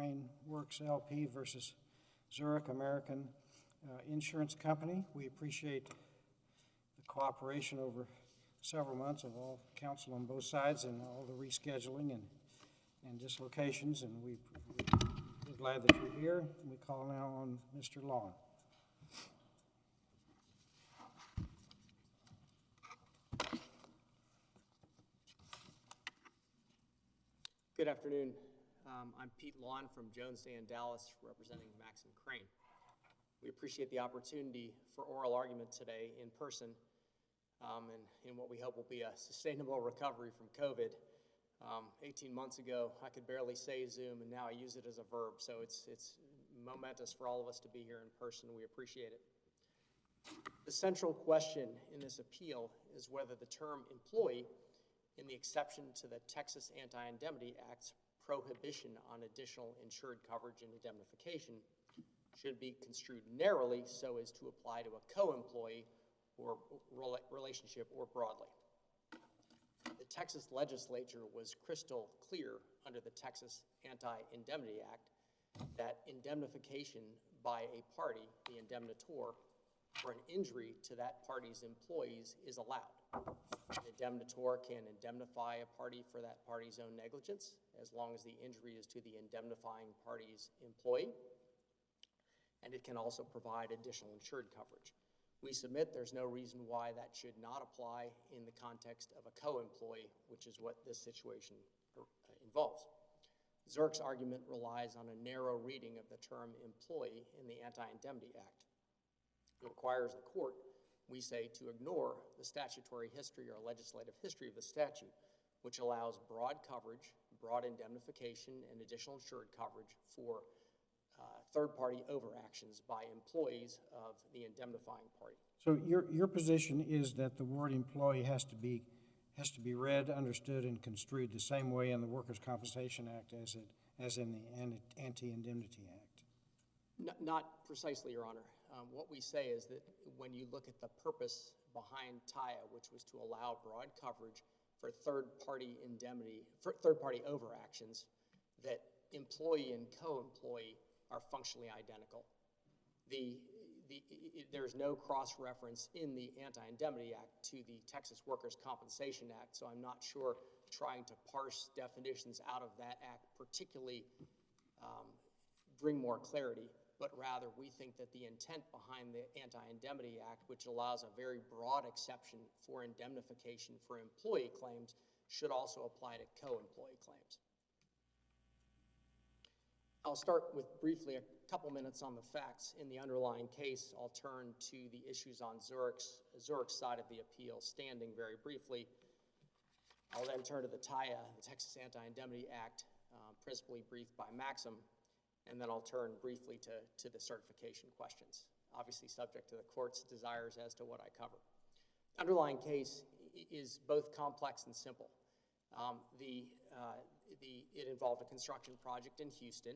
Main Works LP versus Zurich American Insurance Company. We appreciate the cooperation over several months of all counsel on both sides and all the rescheduling and dislocations, and we're glad that you're here. We call now on Mr. Laun. Good afternoon. I'm Pete Laun from Jones Day in Dallas, representing Maxim Crane. We appreciate the opportunity for oral argument today in person and in what we hope will be a sustainable recovery from COVID. 18 months ago, I could barely say Zoom, and now I use it as a verb, so it's momentous for all of us to be here in person. We appreciate it. The central question in this appeal is whether the term employee in the exception to the Texas Anti-Indemnity Act's prohibition on additional insured coverage and indemnification should be construed narrowly so as to apply to a co-employee or relationship or broadly. The Texas legislature was crystal clear under the Texas Anti-Indemnity Act that indemnification by a party, the indemnitor, for an injury to that party's employees is allowed. An indemnitor can indemnify a party for that party's own negligence as long as the injury is to the indemnifying party's employee, and it can also provide additional insured coverage. We submit there's no reason why that should not apply in the context of a co-employee, which is what this situation involves. Zurich's argument relies on a narrow reading of the term employee in the Anti-Indemnity Act. It requires the court, we say, to ignore the statutory history or legislative history of the statute, which allows broad coverage, broad indemnification, and additional insured coverage for third-party overactions by employees of the indemnifying party. So your position is that the word employee has to be read, understood, and construed the same way in the Workers' Compensation Act as in the Anti-Indemnity Act? Not precisely, Your Honor. What we say is that when you look at the purpose behind TIA, which was to allow broad coverage for third-party indemnity, for third-party overactions, that employee and co-employee are functionally identical. There's no cross-reference in the Anti-Indemnity Act to the Texas Workers' Compensation Act, so I'm not sure trying to parse definitions out of that act particularly bring more clarity, but rather we think that the intent behind the Anti-Indemnity Act, which allows a very broad exception for indemnification for employee claims, should also apply to co-employee claims. I'll start with briefly a couple minutes on the facts in the underlying case. I'll turn to the issues on Zurich's side of the appeal, standing very briefly. I'll then turn to the TIA, the Texas Anti-Indemnity Act, principally briefed by Maxim, and then I'll turn briefly to the certification questions, obviously subject to the court's desires as to what I cover. The underlying case is both complex and simple. It involved a construction project in Houston.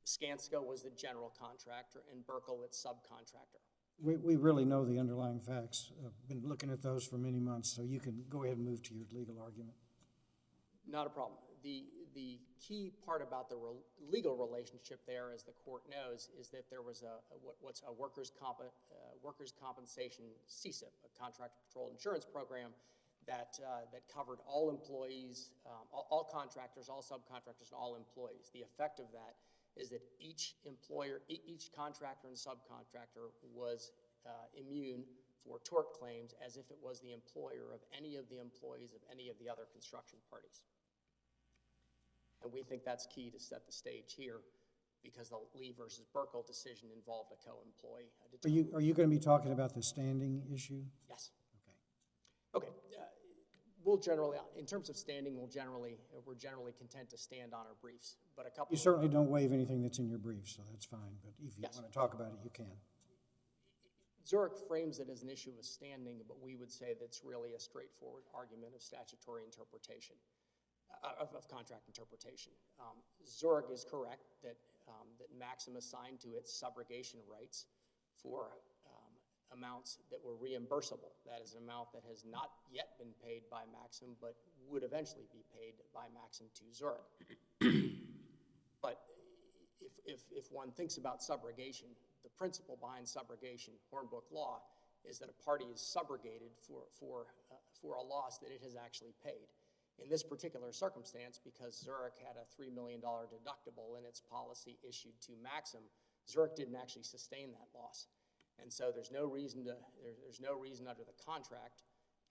Skanska was the general contractor and Burkle its subcontractor. We really know the underlying facts. I've been looking at those for many months, so you can go ahead and move to your legal argument. Not a problem. The key part about the legal relationship there, as the court knows, is that there was what's a workers' compensation CSIP, a contractor-controlled insurance program that covered all employees, all contractors, all subcontractors, and all employees. The effect of that is that each employer, each contractor and subcontractor was immune for tort claims as if it was the employer of any of the employees of any of the other construction parties. And we think that's key to set the stage here because the Lee versus Burkle decision involved a co-employee. Are you going to be talking about the standing issue? Yes. Okay. We'll generally, in terms of standing, we're generally content to stand on our briefs. But a couple. You certainly don't waive anything that's in your briefs, so that's fine. But if you want to talk about it, you can. Zurich frames it as an issue of standing, but we would say that's really a straightforward argument of statutory interpretation, of contract interpretation. Zurich is correct that Maxim assigned to its subrogation rights for amounts that were reimbursable. That is an amount that has not yet been paid by Maxim, but would eventually be paid by Maxim to Zurich. But if one thinks about subrogation, the principle behind subrogation, Hornbook law, is that a party is subrogated for a loss that it has actually paid. In this particular circumstance, because Zurich had a $3 million deductible in its policy issued to Maxim, Zurich didn't actually sustain that loss. And so there's no reason under the contract,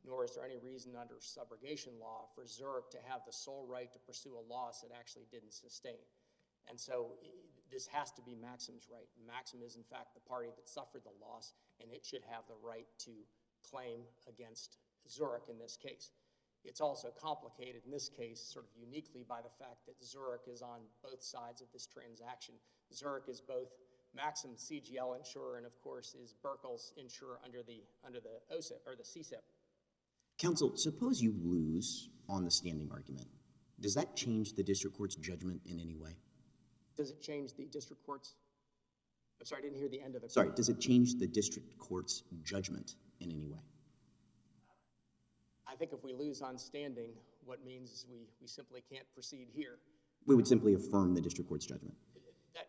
nor is there any reason under subrogation law for Zurich to have the sole right to pursue a loss it actually didn't sustain. And so this has to be Maxim's right. Maxim is, in fact, the party that suffered the loss, and it should have the right to claim against Zurich in this case. It's also complicated in this case sort of uniquely by the fact that Zurich is on both sides of this transaction. Zurich is both Maxim's CGL insurer and, of course, is Burkle's insurer under the OSIP or the CSIP. Counsel, suppose you lose on the standing argument. Does that change the district court's judgment in any way? Does it change the district court's? I'm sorry, I didn't hear the end of the question. Sorry, does it change the district court's judgment in any way? I think if we lose on standing, what means is we simply can't proceed here. We would simply affirm the district court's judgment.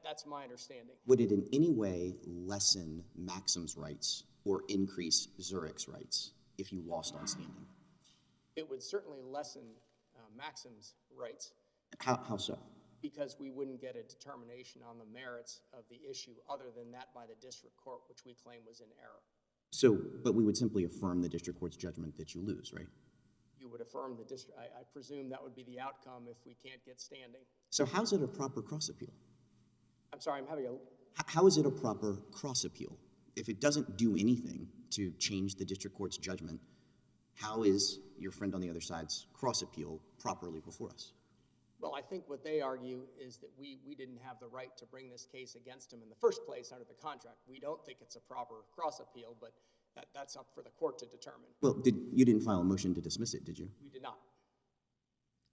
That's my understanding. Would it in any way lessen Maxim's rights or increase Zurich's rights if you lost on standing? It would certainly lessen Maxim's rights. How so? Because we wouldn't get a determination on the merits of the issue other than that by the district court, which we claim was in error. So, but we would simply affirm the district court's judgment that you lose, right? You would affirm the district. I presume that would be the outcome if we can't get standing. So how's it a proper cross-appeal? I'm sorry, I'm having a... How is it a proper cross-appeal? If it doesn't do anything to change the district court's judgment, how is your friend on the other side's cross-appeal properly before us? Well, I think what they argue is that we didn't have the right to bring this case against him in the first place under the contract. We don't think it's a proper cross-appeal, but that's up for the court to determine. Well, you didn't file a motion to dismiss it, did you? We did not.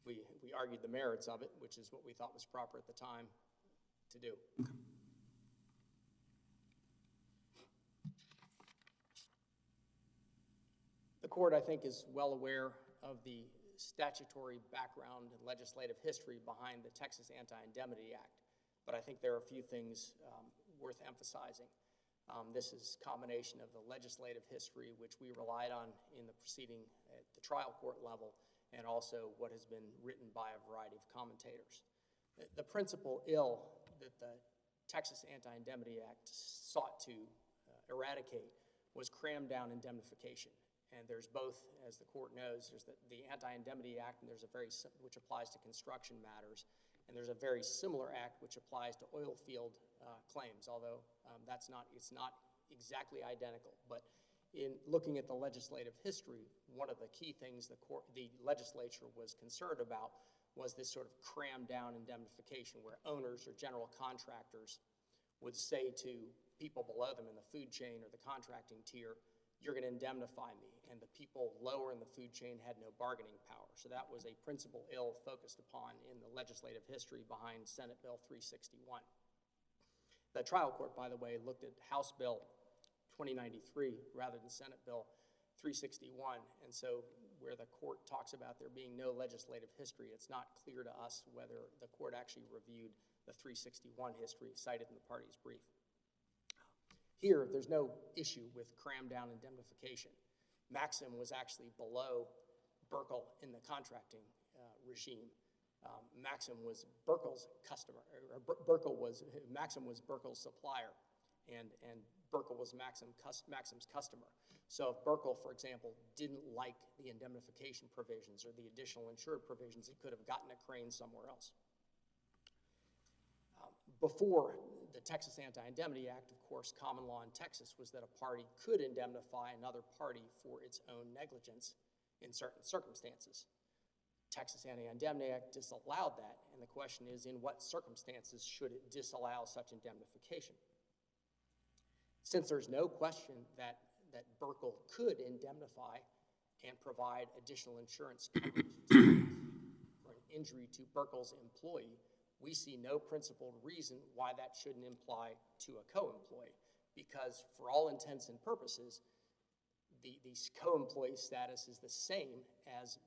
We argued the merits of it, which is what we thought was proper at the time to do. Okay. The court, I think, is well aware of the statutory background and legislative history behind the Texas Anti-Indemnity Act, but I think there are a few things worth emphasizing. This is a combination of the legislative history, which we relied on in the proceeding at the trial court level, and also what has been written by a variety of commentators. The principal ill that the Texas Anti-Indemnity Act sought to eradicate was crammed down indemnification. And there's both, as the court knows, there's the Anti-Indemnity Act, and there's which applies to construction matters, and there's a very similar act which applies to oil field claims, although it's not exactly identical. But in looking at the legislative history, one of the key things the legislature was concerned about was this sort of crammed down indemnification where owners or general contractors would say to people below them in the food chain or the contracting tier, you're going to indemnify me, and the people lower in the food chain had no bargaining power. So that was a principal ill focused upon in the legislative history behind Senate Bill 361. The trial court, by the way, looked at House Bill 2093 rather than Senate Bill 361, and so where the court talks about there being no legislative history, it's not clear to us whether the court actually reviewed the 361 history cited in the party's brief. Here, there's no issue with crammed down indemnification. Maxim was actually below Burkle in the contracting regime. Maxim was Burkle's customer, Maxim was Burkle's supplier, and Burkle was Maxim's customer. So if Burkle, for example, didn't like the indemnification provisions or the additional insured provisions, it could have gotten a crane somewhere else. Before the Texas Anti-Indemnity Act, of course, common law in Texas was that a party could indemnify another party for its own negligence in certain circumstances. Texas Anti-Indemnity Act disallowed that, and the question is, in what circumstances should it disallow such indemnification? Since there's no question that Burkle could indemnify and provide additional insurance coverage for an injury to Burkle's employee, we see no principled reason why that shouldn't apply to a co-employee, because for all intents and purposes, the co-employee status is the same as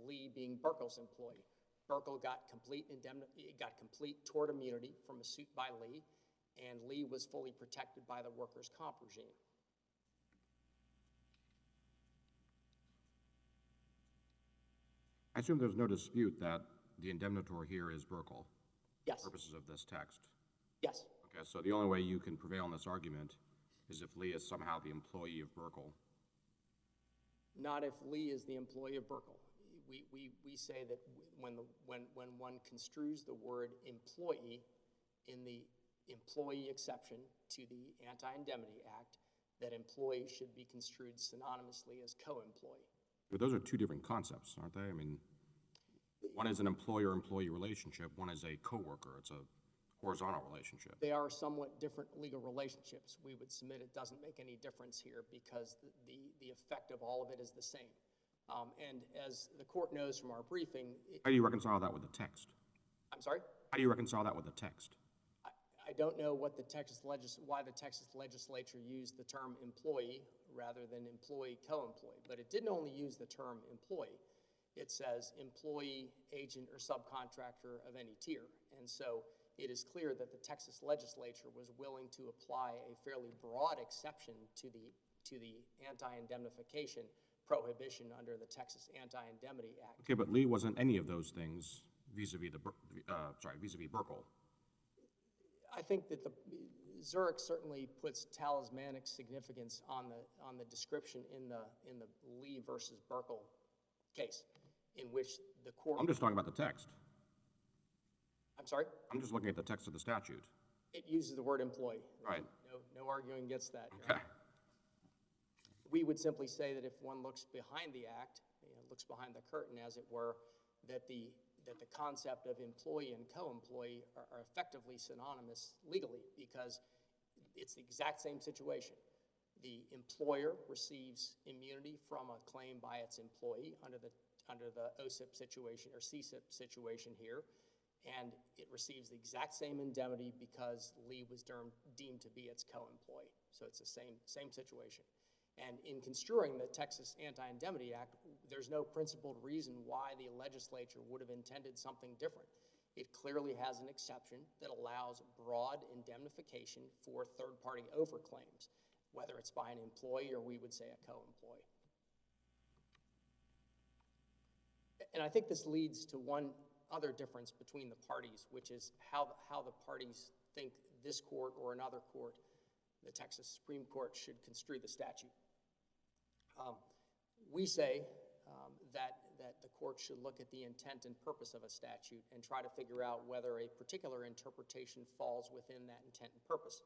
Lee being Burkle's employee. Burkle got complete tort immunity from a suit by Lee, and Lee was fully protected by the workers' comp regime. I assume there's no dispute that the indemnitor here is Burkle. Yes. For purposes of this text. Yes. Okay, so the only way you can prevail on this argument is if Lee is somehow the employee of Burkle. Not if Lee is the employee of Burkle. We say that when one construes the word employee in the employee exception to the Anti-Indemnity Act, that employee should be construed synonymously as co-employee. But those are two different concepts, aren't they? I mean, one is an employer-employee relationship, one is a coworker. It's a horizontal relationship. They are somewhat different legal relationships. We would submit it doesn't make any difference here because the effect of all of it is the same. And as the court knows from our briefing... How do you reconcile that with the text? I'm sorry? How do you reconcile that with the text? I don't know what why the Texas legislature used the term employee rather than employee, co-employee, but it didn't only use the term employee. It says employee, agent, or subcontractor of any tier. And so it is clear that the Texas legislature was willing to apply a fairly broad exception to the anti-indemnification prohibition under the Texas Anti-Indemnity Act. Okay, but Lee wasn't any of those things vis-a-vis vis-a-vis Burkle. I think that Zurich certainly puts talismanic significance on the description in the Lee versus Burkle case, in which the court... I'm just talking about the text. I'm sorry? I'm just looking at the text of the statute. It uses the word employee. Right. No arguing against that. Okay. We would simply say that if one looks behind the act, looks behind the curtain, as it were, that the concept of employee and co-employee are effectively synonymous legally because it's the exact same situation. The employer receives immunity from a claim by its employee under the OSIP situation or CSIP situation here, and it receives the exact same indemnity because Lee was deemed to be its co-employee. So it's the same situation. And in construing the Texas Anti-Indemnity Act, there's no principled reason why the legislature would have intended something different. It clearly has an exception that allows broad indemnification for third-party overclaims, whether it's by an employee or we would say a co-employee. And I think this leads to one other difference between the parties, which is how the parties think this court or another court, the Texas Supreme Court, should construe the statute. We say that the court should look at the intent and purpose of a statute and try to figure out whether a particular interpretation falls within that intent and purpose.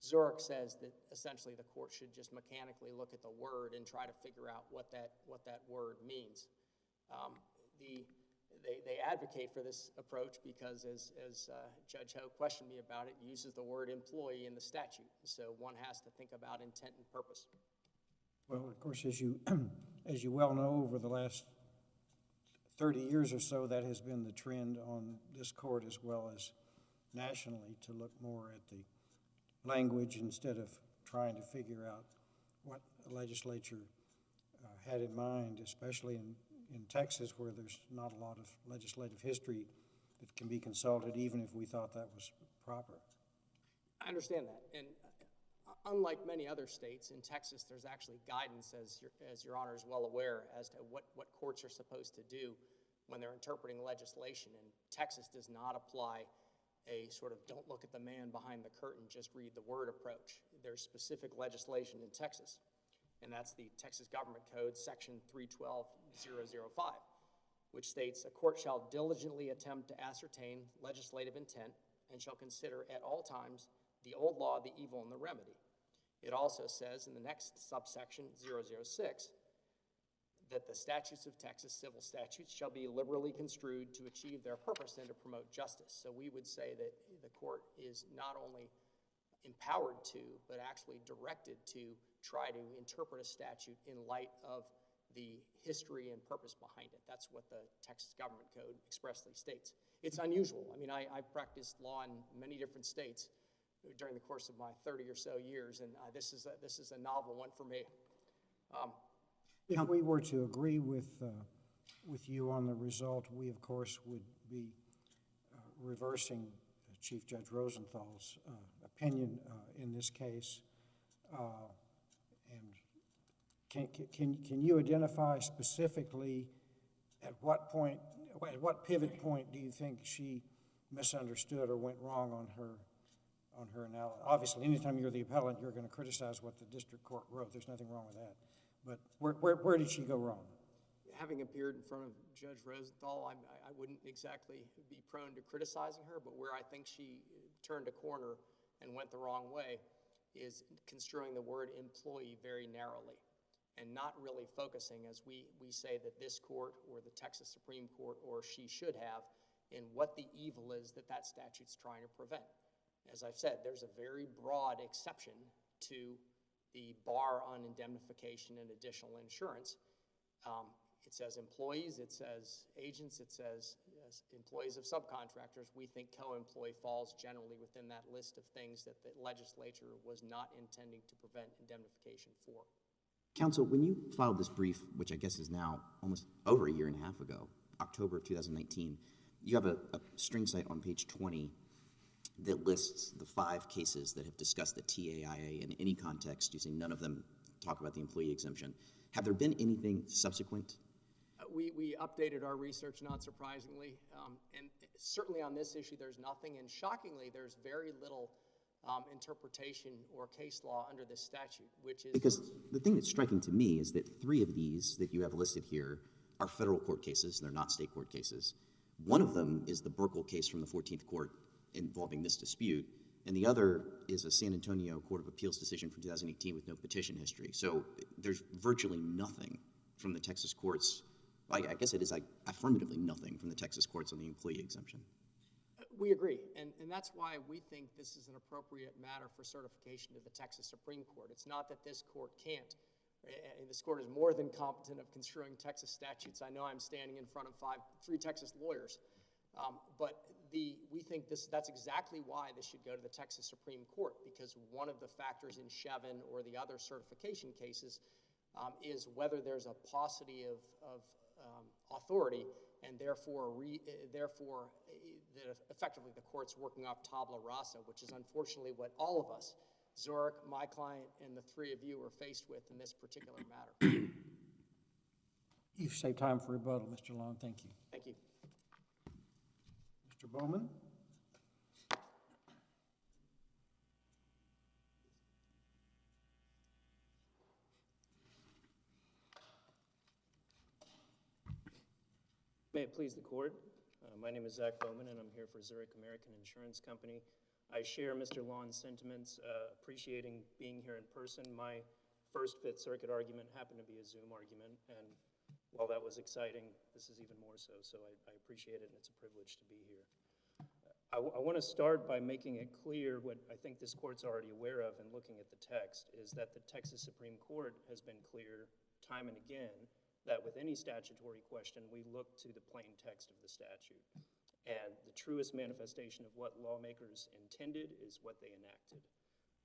Zurich says that essentially the court should just mechanically look at the word and try to figure out what that word means. They advocate for this approach because, as Judge Ho questioned me about it, uses the word employee in the statute. So one has to think about intent and purpose. Well, of course, as you well know, over the last 30 years or so, that has been the trend on this court as well as nationally, to look more at the language instead of trying to figure out what the legislature had in mind, especially in Texas, where there's not a lot of legislative history that can be consulted, even if we thought that was proper. I understand that. And unlike many other states, in Texas, there's actually guidance, as Your Honor is well aware, as to what courts are supposed to do when they're interpreting legislation. And Texas does not apply a sort of don't look at the man behind the curtain, just read the word approach. There's specific legislation in Texas, and that's the Texas Government Code, Section 312.005, which states, a court shall diligently attempt to ascertain legislative intent and shall consider at all times the old law, the evil, and the remedy. It also says in the next subsection, 006, that the statutes of Texas, civil statutes, shall be liberally construed to achieve their purpose and to promote justice. So we would say that the court is not only empowered to, but actually directed to try to interpret a statute in light of the history and purpose behind it. That's what the Texas Government Code expressly states. It's unusual. I mean, I've practiced law in many different states during the course of my 30 or so years, and this is a novel one for me. If we were to agree with with you on the result, we, of course, would be reversing Chief Judge Rosenthal's opinion in this case. And can you identify specifically at what point, at what pivot point do you think she misunderstood or went wrong on her analysis? Obviously, anytime you're the appellant, you're going to criticize what the district court wrote. There's nothing wrong with that. But where did she go wrong? Having appeared in front of Judge Rosenthal, I wouldn't exactly be prone to criticizing her, but where I think she turned a corner and went the wrong way is construing the word employee very narrowly and not really focusing, as we say that this court or the Texas Supreme Court or she should have, in what the evil is that that statute's trying to prevent. As I've said, there's a very broad exception to the bar on indemnification and additional insurance. It says employees, it says agents, it says employees of subcontractors. We think co-employee falls generally within that list of things that the legislature was not intending to prevent indemnification for. Counsel, when you filed this brief, which I guess is now almost over a year and a half ago, October of 2019, you have a string cite on page 20 that lists the 5 cases that have discussed the TAIA in any context. You say none of them talk about the employee exemption. Have there been anything subsequent? We updated our research, not surprisingly, and certainly on this issue there's nothing, and shockingly there's very little interpretation or case law under this statute, which is... Because the thing that's striking to me is that 3 of these that you have listed here are federal court cases, they're not state court cases. One of them is the Burkle case from the 14th Court involving this dispute, and the other is a San Antonio Court of Appeals decision from 2018 with no petition history. So there's virtually nothing from the Texas courts. I guess it is like affirmatively nothing from the Texas courts on the employee exemption. We agree, and that's why we think this is an appropriate matter for certification to the Texas Supreme Court. It's not that this court can't. This court is more than competent of construing Texas statutes. I know I'm standing in front of 3 Texas lawyers, but we think that's exactly why this should go to the Texas Supreme Court, because one of the factors in Chevin or the other certification cases is whether there's a paucity of authority, and therefore effectively the court's working off tabula rasa, which is unfortunately what all of us, Zurich, my client, and the 3 of you are faced with in this particular matter. You've saved time for rebuttal, Mr. Laun. Thank you. Thank you. Mr. Bowman? May it please the court. My name is Zach Bowman, and I'm here for Zurich American Insurance Company. I share Mr. Laun's sentiments, appreciating being here in person. My first Fifth Circuit argument happened to be a Zoom argument, and while that was exciting, this is even more so, so I appreciate it, and it's a privilege to be here. I want to start by making it clear what I think this court's already aware of in looking at the text, is that the Texas Supreme Court has been clear time and again that with any statutory question, we look to the plain text of the statute. And the truest manifestation of what lawmakers intended is what they enacted.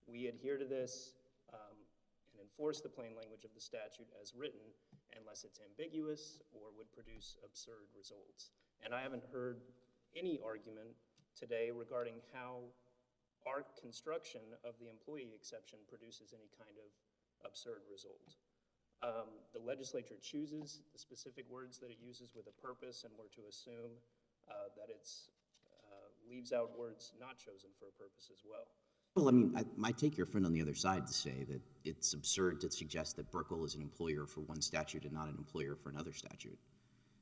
We adhere to this and enforce the plain language of the statute as written unless it's ambiguous or would produce absurd results. And I haven't heard any argument today regarding how our construction of the employee exception produces any kind of absurd result. The legislature chooses the specific words that it uses with a purpose, and we're to assume that it leaves out words not chosen for a purpose as well. Well, I mean, I might take your friend on the other side to say that it's absurd to suggest that Burkle is an employer for one statute and not an employer for another statute.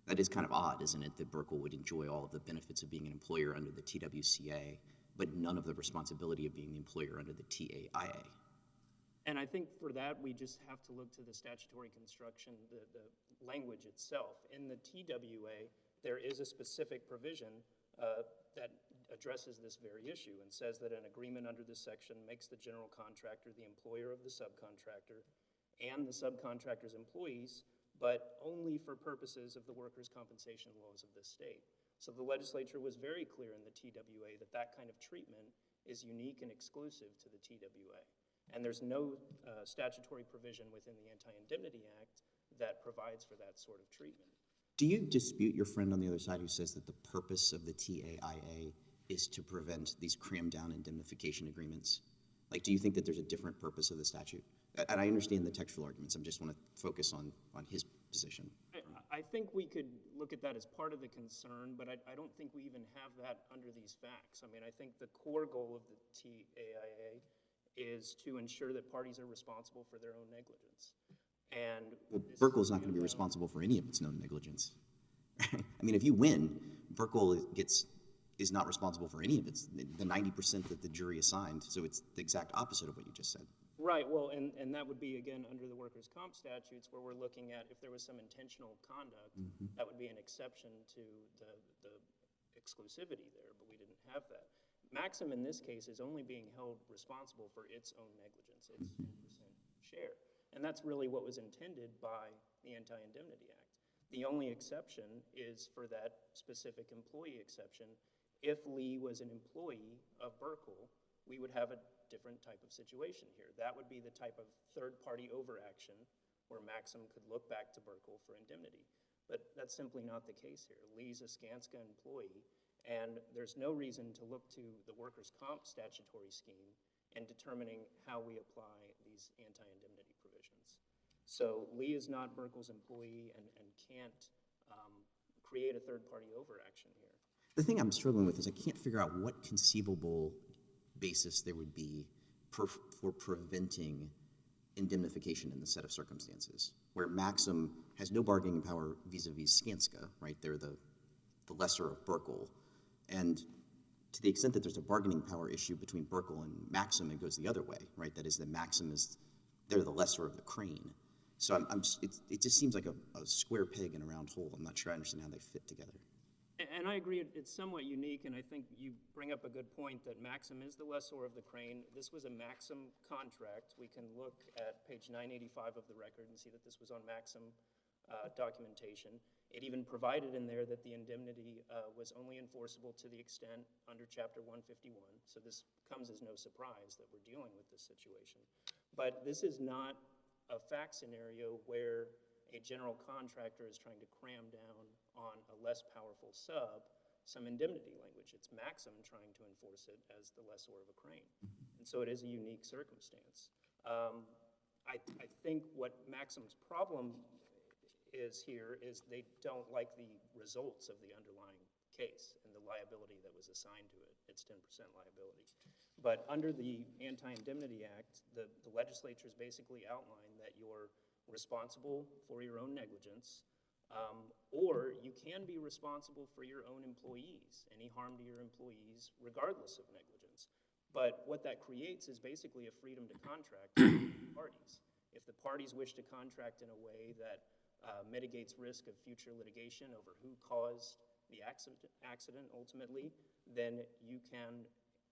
That is kind of odd, isn't it, that Burkle would enjoy all of the benefits of being an employer under the TWCA, but none of the responsibility of being the employer under the TAIA. And I think for that, we just have to look to the statutory construction, the language itself. In the TWA, there is a specific provision that addresses this very issue and says that an agreement under this section makes the general contractor the employer of the subcontractor and the subcontractor's employees, but only for purposes of the workers' compensation laws of this state. So the legislature was very clear in the TWA that that kind of treatment is unique and exclusive to the TWA. And there's no statutory provision within the Anti-Indemnity Act that provides for that sort of treatment. Do you dispute your friend on the other side who says that the purpose of the TAIA is to prevent these crammed down indemnification agreements? Like, do you think that there's a different purpose of the statute? And I understand the textual arguments. I just want to focus on his position. I think we could look at that as part of the concern, but I don't think we even have that under these facts. I mean, I think the core goal of the TAIA is to ensure that parties are responsible for their own negligence. And Well, Burkle's not going to be responsible for any of its known negligence. I mean, if you win, Burkle is not responsible for any of its, the 90% that the jury assigned. So it's the exact opposite of what you just said. Right, well, and that would be, again, under the workers' comp statutes, where we're looking at if there was some intentional conduct, that would be an exception to the exclusivity there, but we didn't have that. Maxim, in this case, is only being held responsible for its own negligence, its 10% share. And that's really what was intended by the Anti-Indemnity Act. The only exception is for that specific employee exception. If Lee was an employee of Burkle, we would have a different type of situation here. That would be the type of third-party overaction where Maxim could look back to Burkle for indemnity. But that's simply not the case here. Lee's a Skanska employee, and there's no reason to look to the workers' comp statutory scheme in determining how we apply these anti-indemnity provisions. So Lee is not Burkle's employee and can't create a third-party overaction here. The thing I'm struggling with is I can't figure out what conceivable basis there would be for preventing indemnification in the set of circumstances where Maxim has no bargaining power vis-a-vis Skanska, right? They're the lesser of Burkle. And to the extent that there's a bargaining power issue between Burkle and Maxim, it goes the other way, right? That is that Maxim they're the lesser of the crane. So it just seems like a square peg in a round hole. I'm not sure I understand how they fit together. And I agree, it's somewhat unique, and I think you bring up a good point that Maxim is the lessor of the crane. This was a Maxim contract. We can look at page 985 of the record and see that this was on Maxim documentation. It even provided in there that the indemnity was only enforceable to the extent under Chapter 151. So this comes as no surprise that we're dealing with this situation. But this is not a fact scenario where a general contractor is trying to cram down on a less powerful sub some indemnity language. It's Maxim trying to enforce it as the lessor of a crane. And so it is a unique circumstance. I think what Maxim's problem is here is they don't like the results of the underlying case and the liability that was assigned to it. It's 10% liability. But under the Anti-Indemnity Act, the legislature's basically outlined that you're responsible for your own negligence, or you can be responsible for your own employees, any harm to your employees, regardless of negligence. But what that creates is basically a freedom to contract between parties. If the parties wish to contract in a way that mitigates risk of future litigation over who caused the accident ultimately, then you can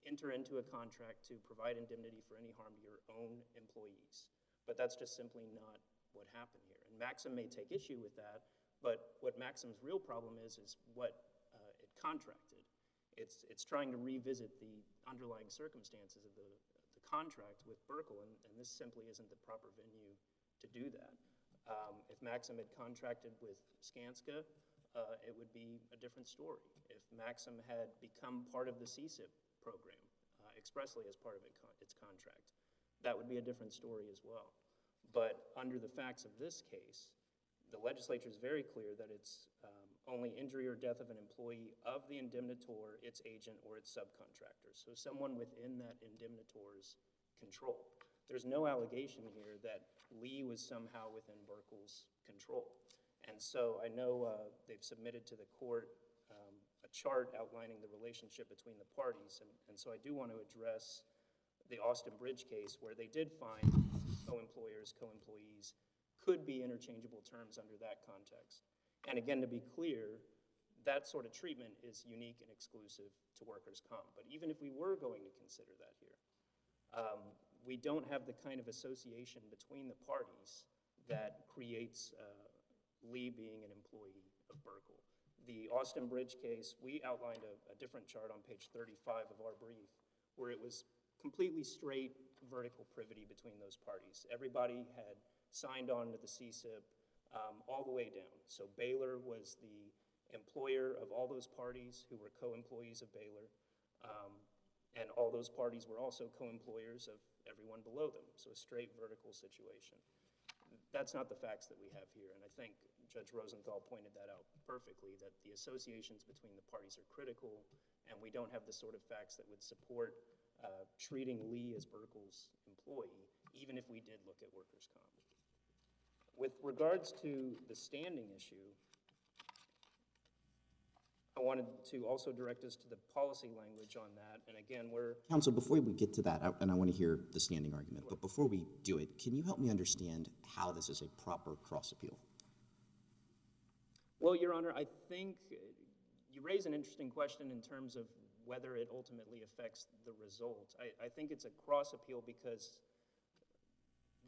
enter into a contract to provide indemnity for any harm to your own employees. But that's just simply not what happened here. And Maxim may take issue with that, but what Maxim's real problem is what it contracted. It's trying to revisit the underlying circumstances of the contract with Burkle, and this simply isn't the proper venue to do that. If Maxim had contracted with Skanska, it would be a different story. If Maxim had become part of the CSIP program, expressly as part of its contract, that would be a different story as well. But under the facts of this case, the legislature is very clear that it's only injury or death of an employee of the indemnitor, its agent, or its subcontractor. So someone within that indemnitor's control. There's no allegation here that Lee was somehow within Burkle's control. And so I know they've submitted to the court a chart outlining the relationship between the parties. And so I do want to address the Austin Bridge case where they did find co-employers, co-employees could be interchangeable terms under that context. And again, to be clear, that sort of treatment is unique and exclusive to workers' comp. But even if we were going to consider that here, we don't have the kind of association between the parties that creates Lee being an employee of Burkle. The Austin Bridge case, we outlined a different chart on page 35 of our brief where it was completely straight vertical privity between those parties. Everybody had signed on to the CSIP. all the way down. So Baylor was the employer of all those parties who were co-employees of Baylor, and all those parties were also co-employers of everyone below them, so a straight vertical situation. That's not the facts that we have here, and I think Judge Rosenthal pointed that out perfectly, that the associations between the parties are critical, and we don't have the sort of facts that would support treating Lee as Burkle's employee, even if we did look at workers' comp. With regards to the standing issue, I wanted to also direct us to the policy language on that, and again, Counsel, before we get to that, and I want to hear the standing argument, but before we do it, can you help me understand how this is a proper cross-appeal? Well, Your Honor, I think you raise an interesting question in terms of whether it ultimately affects the result. I think it's a cross-appeal because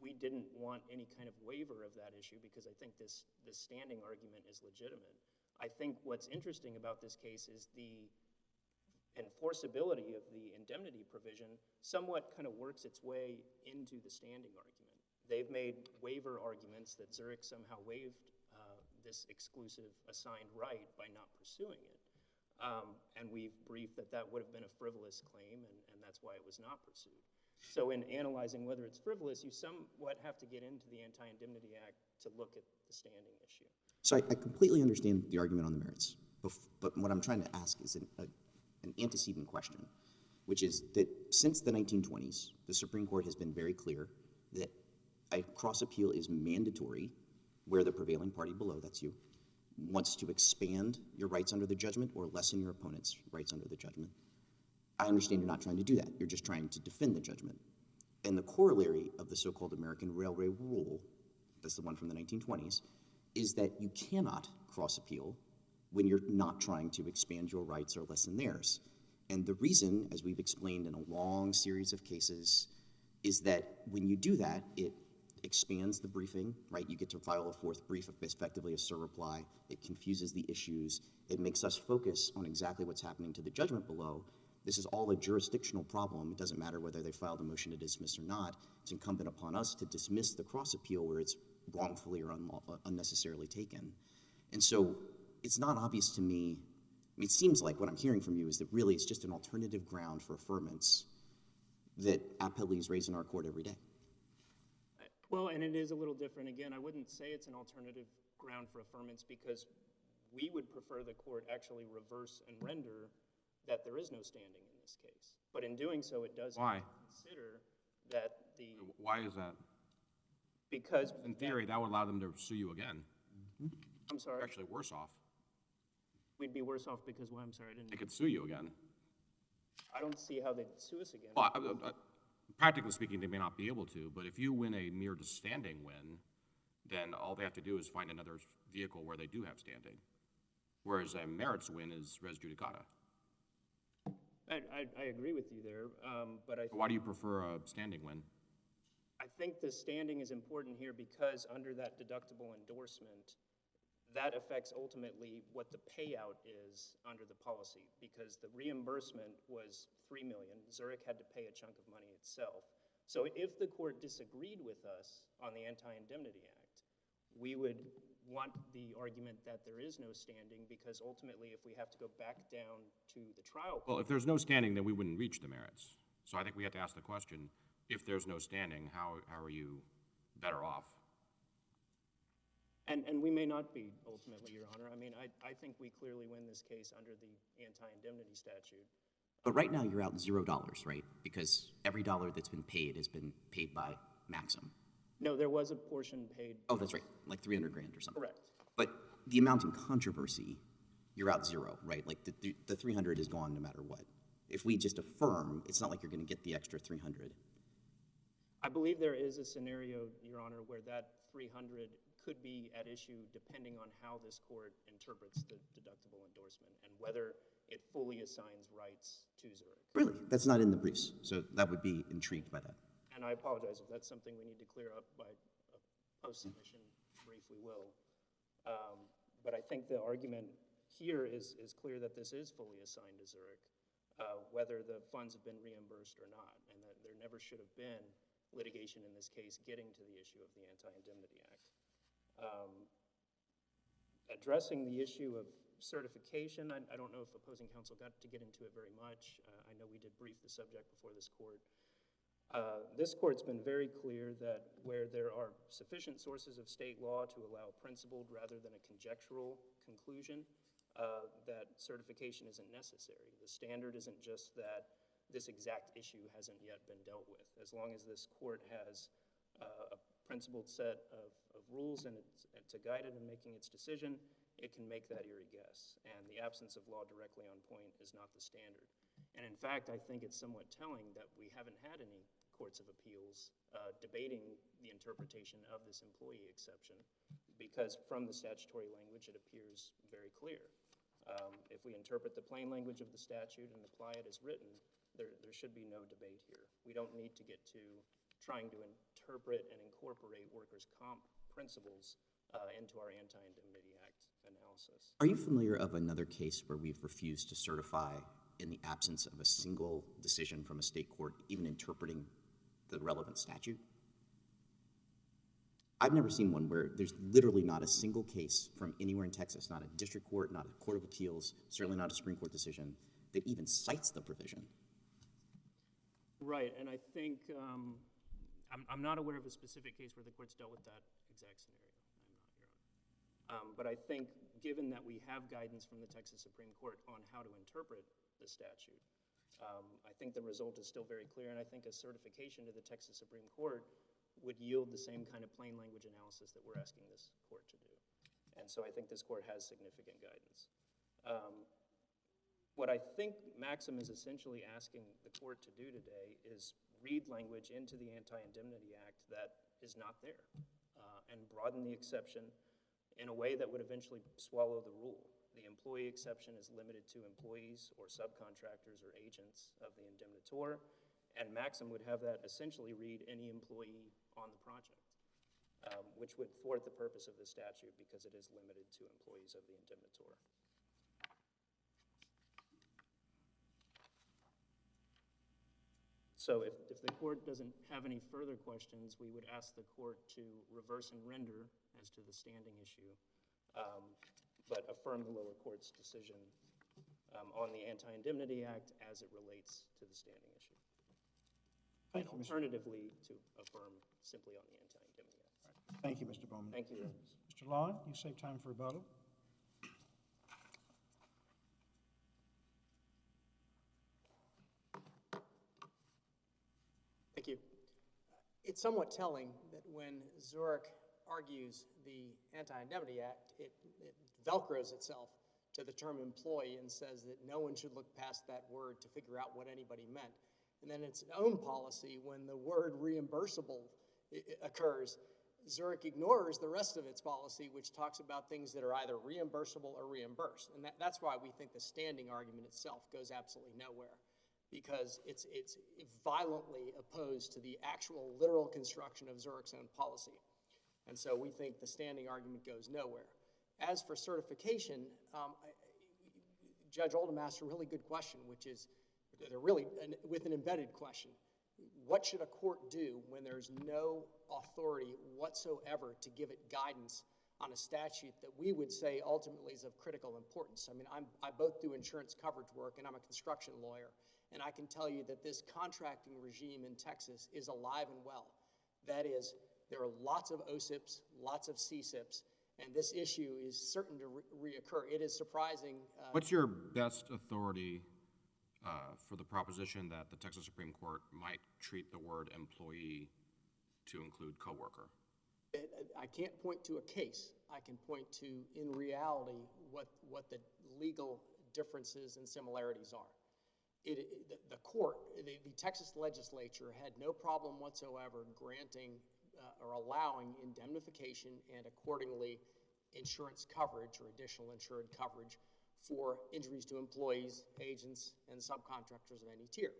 we didn't want any kind of waiver of that issue because I think this standing argument is legitimate. I think what's interesting about this case is the enforceability of the indemnity provision somewhat kind of works its way into the standing argument. They've made waiver arguments that Zurich somehow waived this exclusive assigned right by not pursuing it. And we've briefed that that would have been a frivolous claim, and that's why it was not pursued. So in analyzing whether it's frivolous, you somewhat have to get into the Anti-Indemnity Act to look at the standing issue. So I completely understand the argument on the merits, but what I'm trying to ask is an antecedent question, which is that since the 1920s, the Supreme Court has been very clear that a cross-appeal is mandatory where the prevailing party below, that's you, wants to expand your rights under the judgment or lessen your opponent's rights under the judgment. I understand you're not trying to do that. You're just trying to defend the judgment. And the corollary of the so-called American Railway Rule, that's the one from the 1920s, is that you cannot cross-appeal when you're not trying to expand your rights or lessen theirs. And the reason, as we've explained in a long series of cases, is that when you do that, it expands the briefing, right? You get to file a fourth brief, effectively a surreply. It confuses the issues. It makes us focus on exactly what's happening to the judgment below. This is all a jurisdictional problem. It doesn't matter whether they filed a motion to dismiss or not. It's incumbent upon us to dismiss the cross-appeal where it's wrongfully or unnecessarily taken. And so it's not obvious to me, I mean, it seems like what I'm hearing from you is that really it's just an alternative ground for affirmance that appellees raise in our court every day. Well, and it is a little different. Again, I wouldn't say it's an alternative ground for affirmance because we would prefer the court actually reverse and render that there is no standing in this case. But in doing so, it does consider that the... Why is that? Because... In theory, that would allow them to sue you again. I'm sorry? You're actually worse off. We'd be worse off because, well, I'm sorry, I didn't... They could sue you again. I don't see how they'd sue us again. Well, practically speaking, they may not be able to, but if you win a mere standing win, then all they have to do is find another vehicle where they do have standing. Whereas a merits win is res judicata. I agree with you there, but I... Why do you prefer a standing win? I think the standing is important here because under that deductible endorsement, that affects ultimately what the payout is under the policy because the reimbursement was $3 million. Zurich had to pay a chunk of money itself. So if the court disagreed with us on the Anti-Indemnity Act, we would want the argument that there is no standing because ultimately if we have to go back down to the trial court... Well, if there's no standing, then we wouldn't reach the merits. So I think we have to ask the question, if there's no standing, how are you better off? And we may not be, ultimately, Your Honor. I mean, I think we clearly win this case under the anti-indemnity statute. But right now you're out $0, right? Because every dollar that's been paid has been paid by Maxim. No, there was a portion paid. Oh, that's right, like $300,000 or something. Correct. But the amount in controversy, you're out $0, right? Like the 300 is gone no matter what. If we just affirm, it's not like you're going to get the extra 300. I believe there is a scenario, Your Honor, where that 300 could be at issue depending on how this court interprets the deductible endorsement and whether it fully assigns rights to Zurich. Really? That's not in the briefs, so that would be intrigued by that. And I apologize if that's something we need to clear up by a post-submission brief, we will. But I think the argument here is clear that this is fully assigned to Zurich, whether the funds have been reimbursed or not, and that there never should have been litigation in this case getting to the issue of the Anti-Indemnity Act. Addressing the issue of certification, I don't know if opposing counsel got to get into it very much. I know we did brief the subject before this court. This court's been very clear that where there are sufficient sources of state law to allow principled rather than a conjectural conclusion, that certification isn't necessary. The standard isn't just that this exact issue hasn't yet been dealt with. As long as this court has a principled set of rules and to guide it in making its decision, it can make that eerie guess. And the absence of law directly on point is not the standard. And in fact, I think it's somewhat telling that we haven't had any courts of appeals debating the interpretation of this employee exception, because from the statutory language, it appears very clear. If we interpret the plain language of the statute and apply it as written, there should be no debate here. We don't need to get to trying to interpret and incorporate workers' comp principles into our Anti-Indemnity Act analysis. Are you familiar of another case where we've refused to certify in the absence of a single decision from a state court, even interpreting the relevant statute? I've never seen one where there's literally not a single case from anywhere in Texas, not a district court, not a court of appeals, certainly not a Supreme Court decision, that even cites the provision. Right, and I think, I'm not aware of a specific case where the court's dealt with that exact scenario. I'm not, Your Honor. But I think, given that we have guidance from the Texas Supreme Court on how to interpret the statute, I think the result is still very clear, and I think a certification to the Texas Supreme Court would yield the same kind of plain language analysis that we're asking this court to do. And so I think this court has significant guidance. What I think Maxim is essentially asking the court to do today is read language into the Anti-Indemnity Act that is not there, and broaden the exception in a way that would eventually swallow the rule. The employee exception is limited to employees or subcontractors or agents of the indemnitor, and Maxim would have that essentially read any employee on the project, which would thwart the purpose of the statute because it is limited to employees of the indemnitor. So if the court doesn't have any further questions, we would ask the court to reverse and render as to the standing issue, but affirm the lower court's decision on the Anti-Indemnity Act as it relates to the standing issue. Thank you, Mr. Alternatively, to affirm simply on the Anti-Indemnity Act. Thank you, Mr. Bowman. Thank you, Your Honor. Mr. Laun, you save time for rebuttal. Thank you. It's somewhat telling that when Zurich argues the Anti-Indemnity Act, it velcros itself to the term employee and says that no one should look past that word to figure out what anybody meant. And then its own policy, when the word reimbursable occurs, Zurich ignores the rest of its policy, which talks about things that are either reimbursable or reimbursed. And that's why we think the standing argument itself goes absolutely nowhere, because it's violently opposed to the actual literal construction of Zurich's own policy. And so we think the standing argument goes nowhere. As for certification, Judge Oldham asked a really good question, which is, really with an embedded question. What should a court do when there's no authority whatsoever to give it guidance on a statute that we would say ultimately is of critical importance? I mean, I both do insurance coverage work and I'm a construction lawyer, and I can tell you that this contracting regime in Texas is alive and well. That is, there are lots of OSIPs, lots of CSIPs, and this issue is certain to reoccur. It is surprising. What's your best authority for the proposition that the Texas Supreme Court might treat the word employee to include coworker? I can't point to a case. I can point to, in reality, what the legal differences and similarities are. The court, the Texas legislature had no problem whatsoever granting or allowing indemnification and accordingly insurance coverage or additional insured coverage for injuries to employees, agents, and subcontractors of any tier.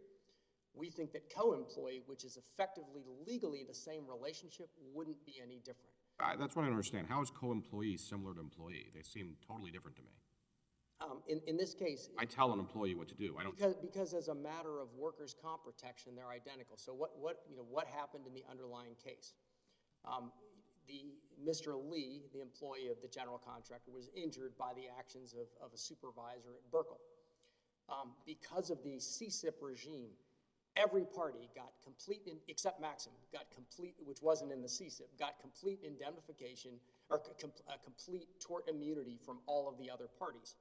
We think that co-employee, which is effectively legally the same relationship, wouldn't be any different. That's what I don't understand. How is co-employee similar to employee? They seem totally different to me. In this case, I tell an employee what to do. I don't. Because as a matter of workers' comp protection, they're identical. So what happened in the underlying case? Mr. Lee, the employee of the general contractor, was injured by the actions of a supervisor at Burkle. Because of the CSIP regime, every party got complete, except Maxim, got complete, which wasn't in the CSIP, got complete indemnification or complete tort immunity from all of the other parties,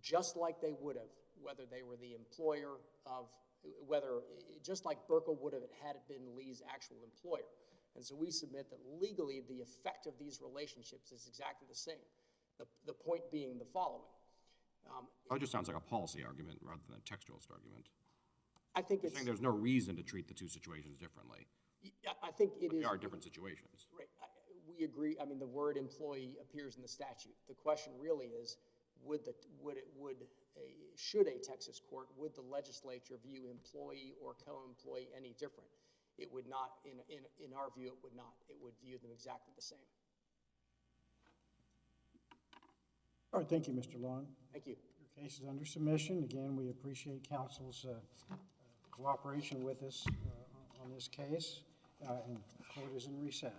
just like they would have, whether they were the employer of, just like Burkle would have had it been Lee's actual employer. And so we submit that legally the effect of these relationships is exactly the same. The point being the following. It just sounds like a policy argument rather than a textualist argument. I think You're it's, saying there's no reason to treat the two situations differently. I think it But is. they are different situations. Right, we agree. I mean, the word employee appears in the statute. The question really is, should a Texas court, would the legislature view employee or co-employee any different? It would not, in our view, it would not. It would view them exactly the same. All right, thank you, Mr. Laun. Thank you. Your case is under submission. Again, we appreciate counsel's cooperation with us on this case, and the court is in recess.